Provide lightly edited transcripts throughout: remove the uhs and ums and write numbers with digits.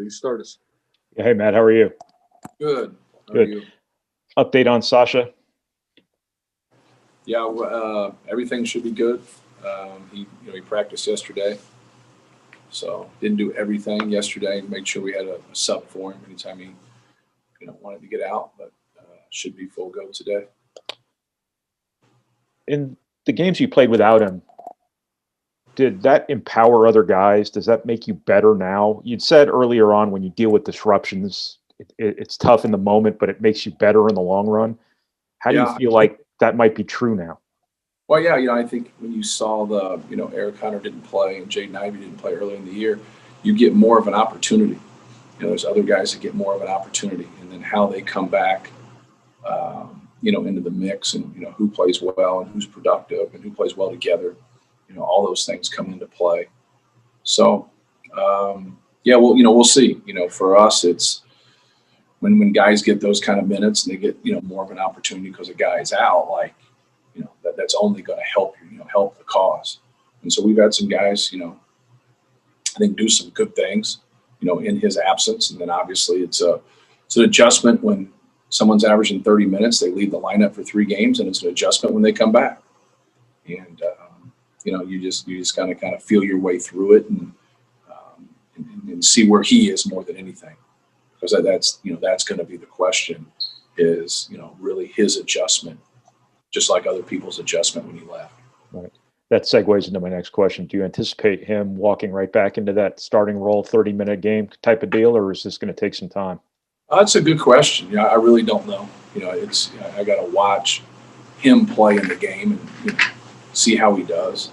you start us. Yeah, hey, Matt, how are you? Good. How are Good. you? Update on Sasha? Yeah, everything should be good. He practiced yesterday, so didn't do everything yesterday. Made sure we had a sub for him anytime he wanted to get out, but should be full go today. In the games you played without him, did that empower other guys? Does that make you better now? You'd said earlier on when you deal with disruptions, it's tough in the moment, but it makes you better in the long run. How do you Yeah. feel like that might be true now? Well, yeah, I think when you saw Eric Hunter didn't play and Jaden Ivey didn't play early in the year, you get more of an opportunity. There's other guys that get more of an opportunity, and then how they come back, into the mix, and who plays well and who's productive and who plays well together. All those things come into play. So, yeah, well, we'll see. For us, it's when guys get those kind of minutes and they get more of an opportunity because a guy's out, like that's only going to help you, help the cause. And so we've had some guys, I think do some good things, in his absence. And then obviously it's an adjustment when someone's averaging 30 minutes, they leave the lineup for 3 games, and it's an adjustment when they come back. And you just kind of feel your way through it and see where he is more than anything, because that's going to be the question is really his adjustment, just like other people's adjustment when he left. Right. That segues into my next question. Do you anticipate him walking right back into that starting role, 30-minute game type of deal, or is this going to take some time? That's a good question. I really don't know. I got to watch him play in the game and see how he does.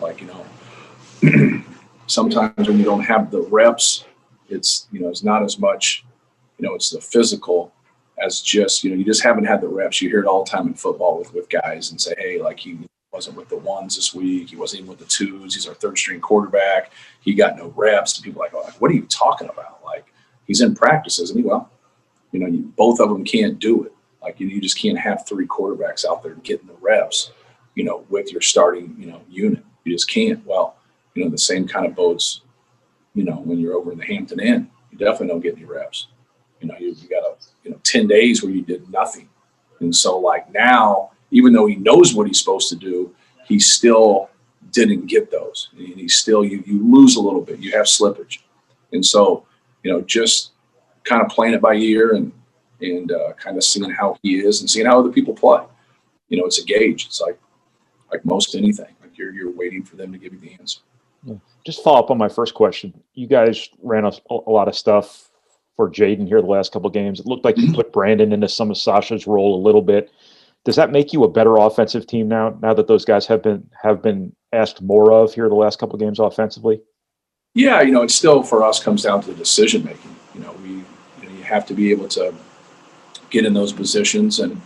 Sometimes when you don't have the reps, it's not as much. It's the physical as just you just haven't had the reps. You hear it all the time in football with guys and say, hey, like he wasn't with the ones this week. He wasn't even with the twos. He's our 3rd string quarterback. He got no reps. And people are like, oh, what are you talking about? Like, he's in practice, isn't he? Well, both of them can't do it. Like, you just can't have 3 quarterbacks out there getting the reps, with your starting, unit. You just can't. Well, the same kind of boats, when you're over in the Hampton Inn, you definitely don't get any reps. You got 10 days where you did nothing. And so like now, even though he knows what he's supposed to do, he still didn't get those. And he's still, you lose a little bit, you have slippage. And so, just kind of playing it by ear and kind of seeing how he is and seeing how other people play. It's a gauge. It's like most anything. Like you're waiting for them to give you the answer. Yeah. Just follow up on my first question. You guys ran a lot of stuff for Jaden here the last couple of games. It looked like you put Brandon into some of Sasha's role a little bit. Does that make you a better offensive team now that those guys have been asked more of here the last couple of games offensively? Yeah, it still for us comes down to the decision making. You have to be able to get in those positions and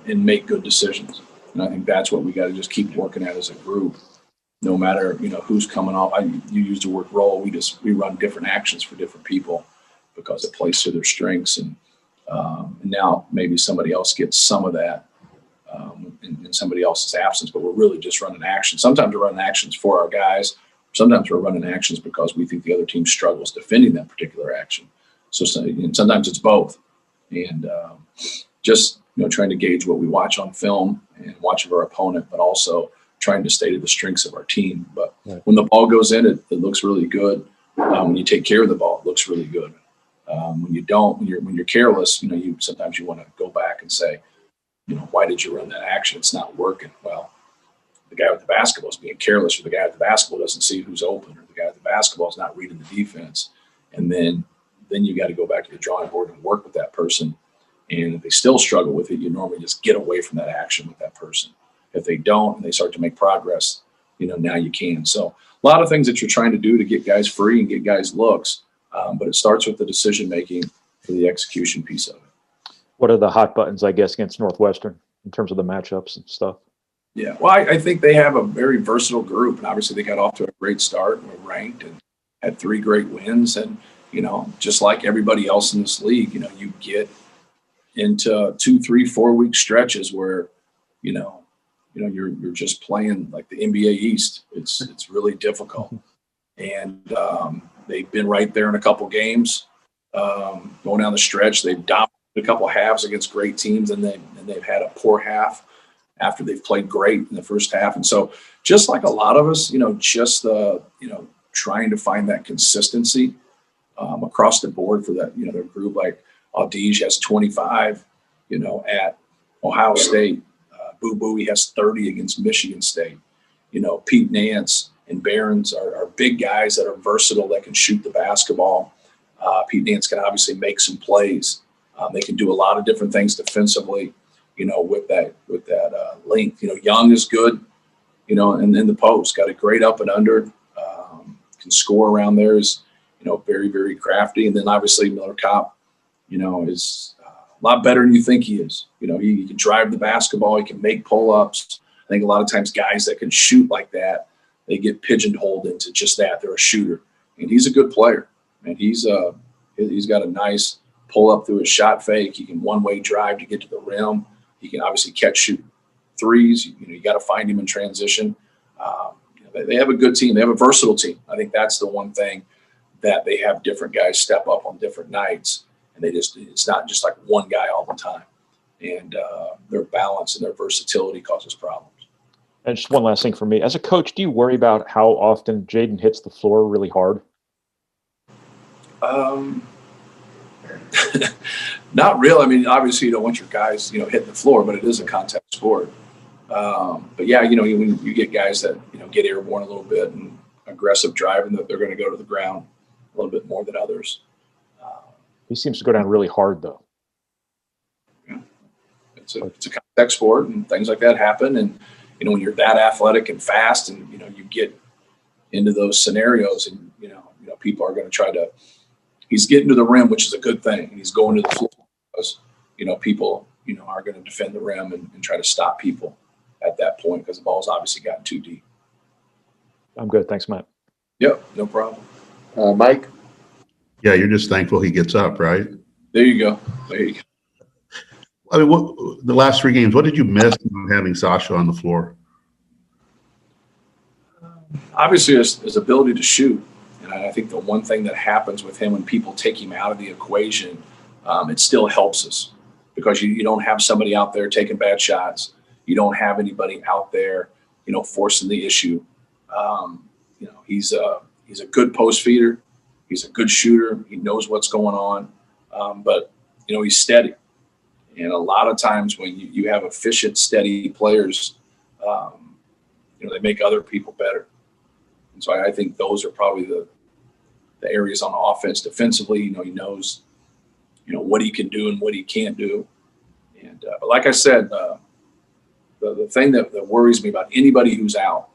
make good decisions. And I think that's what we got to just keep working at as a group. No matter who's coming off. You used the word role. We run different actions for different people because it plays to their strengths. And now maybe somebody else gets some of that in somebody else's absence. But we're really just running actions. Sometimes we're running actions for our guys. Sometimes we're running actions because we think the other team struggles defending that particular action. So sometimes it's both. And just trying to gauge what we watch on film and watch of our opponent, but also trying to stay to the strengths of our team. But when the ball goes in, it looks really good. When you take care of the ball, it looks really good. When you don't, when you're careless, sometimes you want to go back and say, why did you run that action? It's not working. Well, the guy with the basketball is being careless, or the guy with the basketball doesn't see who's open, or the guy with the basketball is not reading the defense. And then you got to go back to the drawing board and work with that person. And if they still struggle with it, you normally just get away from that action with that person. If they don't and they start to make progress, now you can. So a lot of things that you're trying to do to get guys free and get guys looks, but it starts with the decision-making for the execution piece of it. What are the hot buttons, I guess, against Northwestern in terms of the matchups and stuff? Yeah, well, I think they have a very versatile group, and obviously they got off to a great start and were ranked and had 3 great wins. And, just like everybody else in this league, you get into 2, 3, 4 week stretches where, you're just playing like the NBA East. It's really difficult. And, they've been right there in a couple games. Going down the stretch, they've dominated a couple halves against great teams, and they've had a poor half after they've played great in the first half. And so just like a lot of us, trying to find that consistency across the board for that, their group. Like Audige has 25, at Ohio State. Boo Boo, he has 30 against Michigan State. Pete Nance and Behrens are big guys that are versatile, that can shoot the basketball. Pete Nance can obviously make some plays. They can do a lot of different things defensively, with that length. Young is good, and in the post, got a great up and under, can score around there, is, very, very crafty. And then obviously Miller Kopp, is a lot better than you think he is. He can drive the basketball, he can make pull-ups. I think a lot of times guys that can shoot like that, they get pigeonholed into just that. They're a shooter. And he's a good player. And he's got a nice pull up through his shot fake. He can one-way drive to get to the rim. He can obviously shoot threes. You got to find him in transition. They have a good team. They have a versatile team. I think that's the one thing, that they have different guys step up on different nights. And it's not just like one guy all the time. And their balance and their versatility causes problems. And just one last thing for me. As a coach, do you worry about how often Jaden hits the floor really hard? Not real. I mean, obviously you don't want your guys, hitting the floor, but it is a contact sport. But yeah, when you get guys that, get airborne a little bit and aggressive driving, that they're going to go to the ground a little bit more than others. He seems to go down really hard, though. Yeah. It's a contact sport, and things like that happen. And, when you're that athletic and fast, and, you get into those scenarios, and, people are going to try to, he's getting to the rim, which is a good thing. He's going to the floor because, people, are going to defend the rim and try to stop people at that point, because the ball's obviously gotten too deep. I'm good. Thanks, Matt. Yep. No problem. Mike? Yeah, you're just thankful he gets up, right? There you go. I mean, the last 3 games, what did you miss about having Sasha on the floor? Obviously, his ability to shoot. And I think the one thing that happens with him when people take him out of the equation, it still helps us, because you don't have somebody out there taking bad shots. You don't have anybody out there, forcing the issue. He's a good post feeder. He's a good shooter. He knows what's going on. But, he's steady. And a lot of times when you have efficient, steady players, they make other people better. And so I think those are probably the areas on offense. Defensively, he knows, what he can do and what he can't do. And but like I said, the thing that worries me about anybody who's out,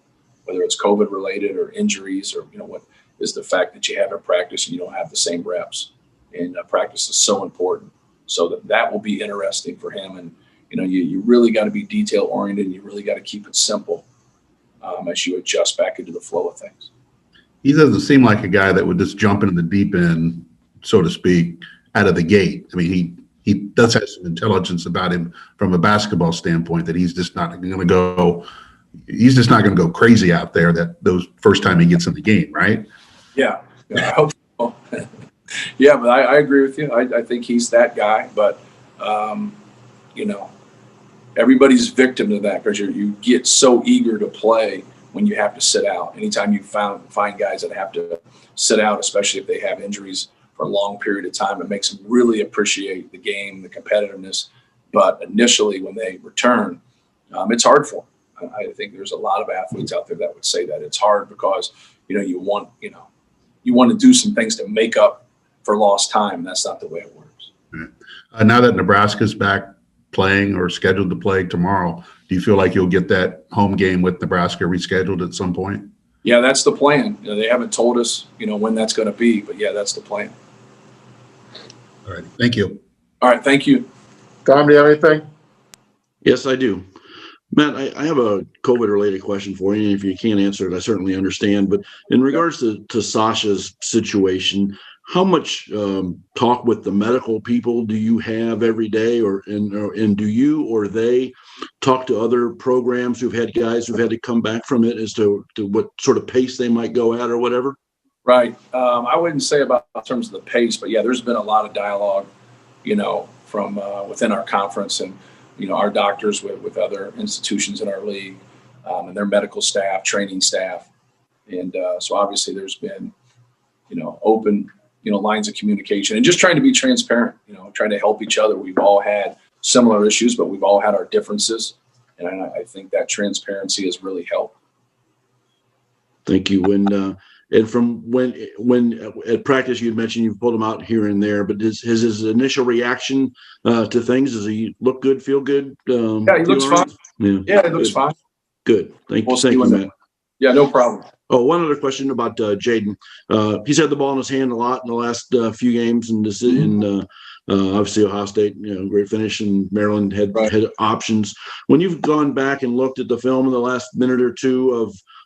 whether it's COVID related or injuries or, what, is the fact that you haven't practiced and you don't have the same reps. And practice is so important. So that will be interesting for him. And, you really got to be detail oriented, and you really got to keep it simple as you adjust back into the flow of things. He doesn't seem like a guy that would just jump into the deep end, so to speak, out of the gate. I mean, he does have some intelligence about him from a basketball standpoint, that he's just not going to go crazy out there those first time he gets in the game, right? Yeah, I hope so. Yeah, but I agree with you. I think he's that guy. But, everybody's victim to that, because you get so eager to play when you have to sit out. Anytime you find guys that have to sit out, especially if they have injuries for a long period of time, it makes them really appreciate the game, the competitiveness. But initially when they return, it's hard for them. I think there's a lot of athletes out there that would say that it's hard, because, you want to do some things to make up for lost time. That's not the way it works. Now that Nebraska's back playing or scheduled to play tomorrow, do you feel like you'll get that home game with Nebraska rescheduled at some point? Yeah, that's the plan. They haven't told us, when that's going to be, but yeah, that's the plan. All right. Thank you. All right. Thank you. Tom, do you have anything? Yes, I do. Matt, I have a COVID-related question for you. And if you can't answer it, I certainly understand. But in regards to Sasha's situation, how much talk with the medical people do you have every day, and do you or they talk to other programs who've had guys who've had to come back from it as to what sort of pace they might go at or whatever? Right. I wouldn't say about in terms of the pace, but yeah, there's been a lot of dialogue, from within our conference and, our doctors with other institutions in our league, and their medical staff, training staff. And so obviously there's been, open, lines of communication and just trying to be transparent, trying to help each other. We've all had similar issues, but we've all had our differences. And I think that transparency has really helped. Thank you. And from when at practice, you'd mentioned you've pulled him out here and there, but his initial reaction to things, does he look good, feel good? Yeah, he looks fine. Yeah, he looks fine. Good. Thank We'll you, see Matt. Yeah, no problem. Oh, one other question about Jaden. He's had the ball in his hand a lot in the last few games, and obviously Ohio State, great finish, and Maryland had options. When you've gone back and looked at the film in the last minute or two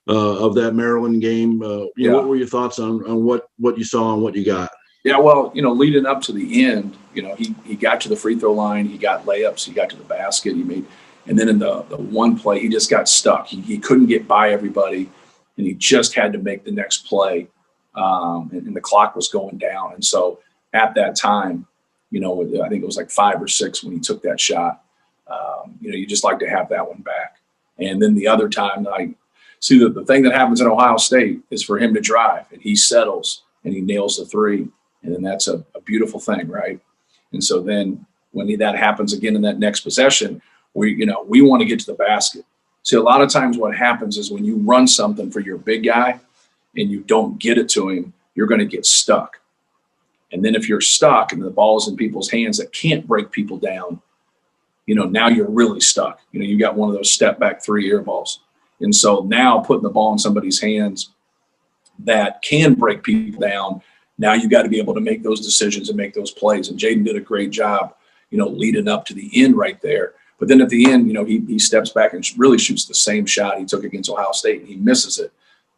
of that Maryland game, what were your thoughts on what you saw and what you got? Yeah, well, leading up to the end, he got to the free throw line, he got layups, he got to the basket, and then in the one play, he just got stuck. He couldn't get by everybody, and he just had to make the next play, and the clock was going down. And so at that time, I think it was like 5 or 6 when he took that shot. You just like to have that one back. And then the other time, see the thing that happens in Ohio State is for him to drive, and he settles and he nails the three, and then that's a beautiful thing, right? And so then when that happens again in that next possession, we want to get to the basket. See, a lot of times what happens is when you run something for your big guy and you don't get it to him, you're going to get stuck. And then if you're stuck and the ball is in people's hands that can't break people down, now you're really stuck. You got one of those step back 3 air balls. And so now putting the ball in somebody's hands that can break people down, now you got to be able to make those decisions and make those plays. And Jaden did a great job, leading up to the end right there. But then at the end, he steps back and really shoots the same shot he took against Ohio State, and he misses it.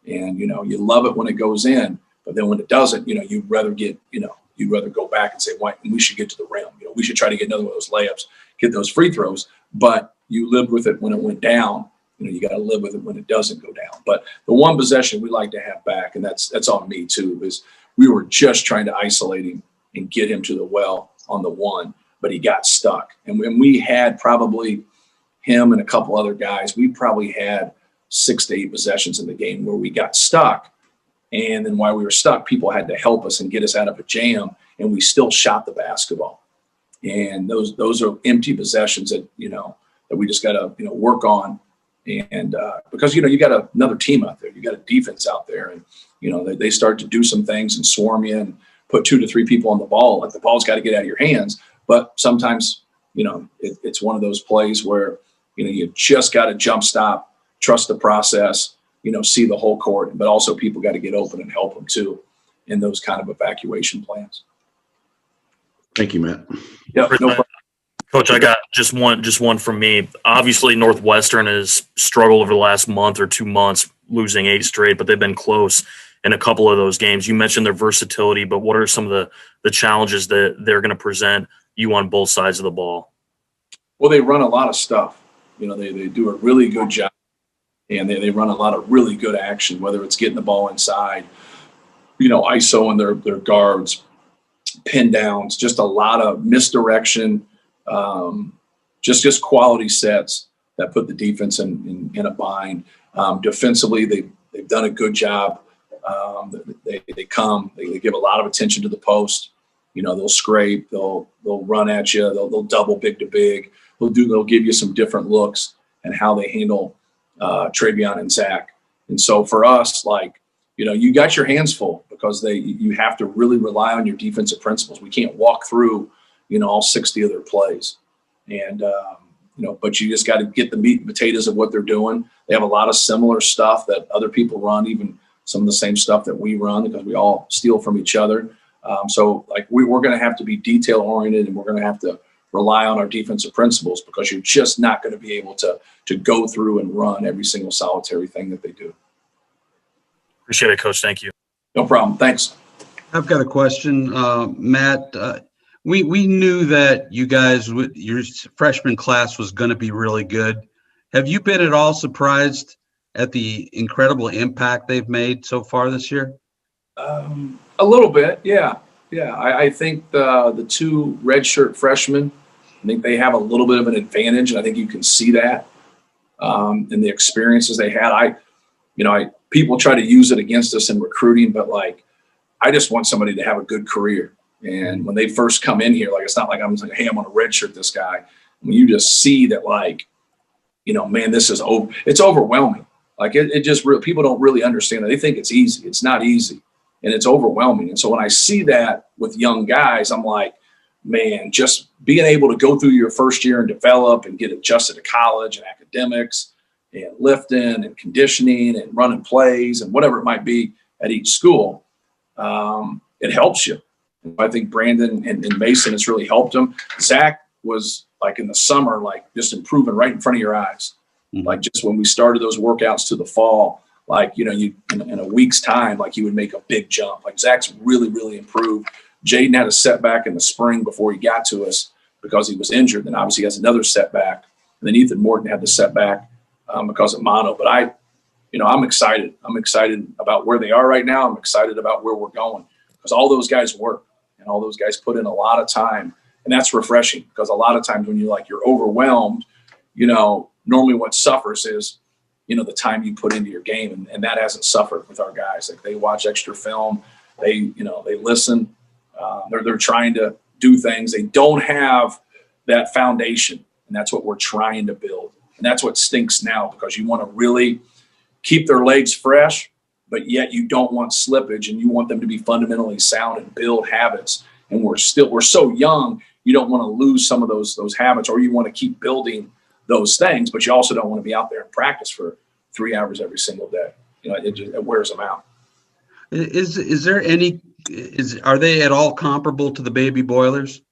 And, you love it when it goes in, but then when it doesn't, you'd rather go back and say, why, we should get to the rim. We should try to get another one of those layups, get those free throws. But you lived with it when it went down. You got to live with it when it doesn't go down. But the one possession we like to have back, and that's on me too, is we were just trying to isolate him and get him to the well on the one, but he got stuck. And when we had probably him and a couple other guys, we probably had 6 to 8 possessions in the game where we got stuck. And then while we were stuck, people had to help us and get us out of a jam, and we still shot the basketball. And those are empty possessions that, that we just got to, work on. And because, you got another team out there, you got a defense out there, and, they start to do some things and swarm you and put 2 to 3 people on the ball. Like the ball's got to get out of your hands. But sometimes, it's one of those plays where, you just got to jump stop, trust the process, see the whole court, but also people got to get open and help them too in those kind of evacuation plans. Thank you, Matt. Yeah, no problem. Coach, I got just one from me. Obviously, Northwestern has struggled over the last month or 2 months, losing 8 straight, but they've been close in a couple of those games. You mentioned their versatility, but what are some of the challenges that they're going to present you on both sides of the ball? Well, they run a lot of stuff. They do a really good job, and they run a lot of really good action, whether it's getting the ball inside, ISO and their guards, pin downs, just a lot of misdirection, just quality sets that put the defense in a bind. Defensively, they've done a good job. They give a lot of attention to the post. They'll scrape, they'll run at you, they'll double big to big. They'll give you some different looks and how they handle Travion and Zach. And so for us, you got your hands full because you have to really rely on your defensive principles. We can't walk through, all 60 of their plays. And, but you just got to get the meat and potatoes of what they're doing. They have a lot of similar stuff that other people run, even some of the same stuff that we run because we all steal from each other. So we're going to have to be detail oriented, and we're going to have to rely on our defensive principles because you're just not going to be able to go through and run every single solitary thing that they do. Appreciate it, Coach. Thank you. No problem. Thanks. I've got a question, Matt. We knew that you guys, your freshman class was going to be really good. Have you been at all surprised at the incredible impact they've made so far this year? A little bit, yeah. Yeah, I think the two redshirt freshmen, I think they have a little bit of an advantage, and I think you can see that in the experiences they had. People try to use it against us in recruiting, but like, I just want somebody to have a good career. And when they first come in here, like, it's not like I'm like, hey, I'm going to redshirt this guy. When you just see that, like, man, it's overwhelming. Like it just really, people don't really understand it. They think it's easy. It's not easy, and it's overwhelming. And so when I see that with young guys, I'm like, man, just being able to go through your first year and develop and get adjusted to college and academics and lifting and conditioning and running plays and whatever it might be at each school, it helps you. I think Brandon and Mason has really helped them. Zach was like in the summer, like just improving right in front of your eyes. Mm-hmm. Like just when we started those workouts to the fall, like, you in a week's time, like he would make a big jump. Like Zach's really, really improved. Jaden had a setback in the spring before he got to us because he was injured. Then obviously he has another setback. And then Ethan Morton had the setback because of mono. But I'm excited. I'm excited about where they are right now. I'm excited about where we're going because all those guys work and all those guys put in a lot of time. And that's refreshing because a lot of times when you're overwhelmed, normally what suffers is, the time you put into your game. And that hasn't suffered with our guys. Like they watch extra film. They listen. They're trying to do things. They don't have that foundation. And that's what we're trying to build. And that's what stinks now because you want to really keep their legs fresh, but yet you don't want slippage and you want them to be fundamentally sound and build habits. And we're so young, you don't want to lose some of those habits, or you want to keep building those things, but you also don't want to be out there in practice for 3 hours every single day. It wears them out. Is there any, are they at all comparable to the baby Boilers?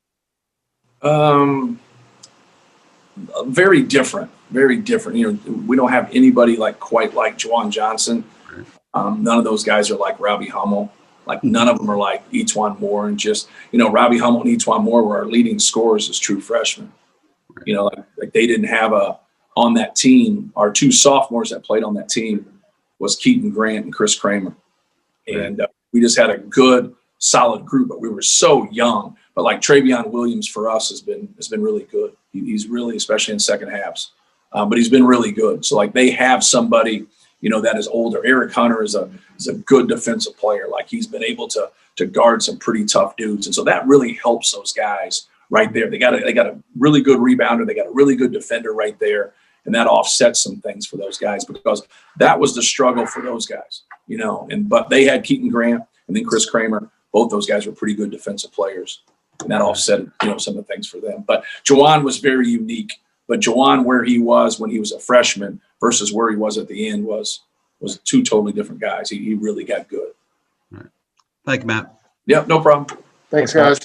Very different. We don't have anybody quite like Juwan Johnson. None of those guys are like Robbie Hummel. Like none of them are like Etuan Moore, and just, Robbie Hummel and Etuan Moore were our leading scorers as true freshmen. Like they didn't have on that team, our two sophomores that played on that team was Keaton Grant and Chris Kramer. And we just had a good, solid group, but we were so young. But like Travion Williams for us has been really good. He's really, especially in second halves, but he's been really good. So like they have somebody, that is older. Eric Hunter is a good defensive player. Like he's been able to guard some pretty tough dudes. And so that really helps those guys right there. They got a really good rebounder. They got a really good defender right there. And that offsets some things for those guys because that was the struggle for those guys, but they had Keaton Grant and then Chris Kramer. Both those guys were pretty good defensive players. And that offset, some of the things for them. But Juwan was very unique. But Juwan, where he was when he was a freshman versus where he was at the end was two totally different guys. He really got good. All right. Thank you, Matt. Yep, no problem. Thanks, guys.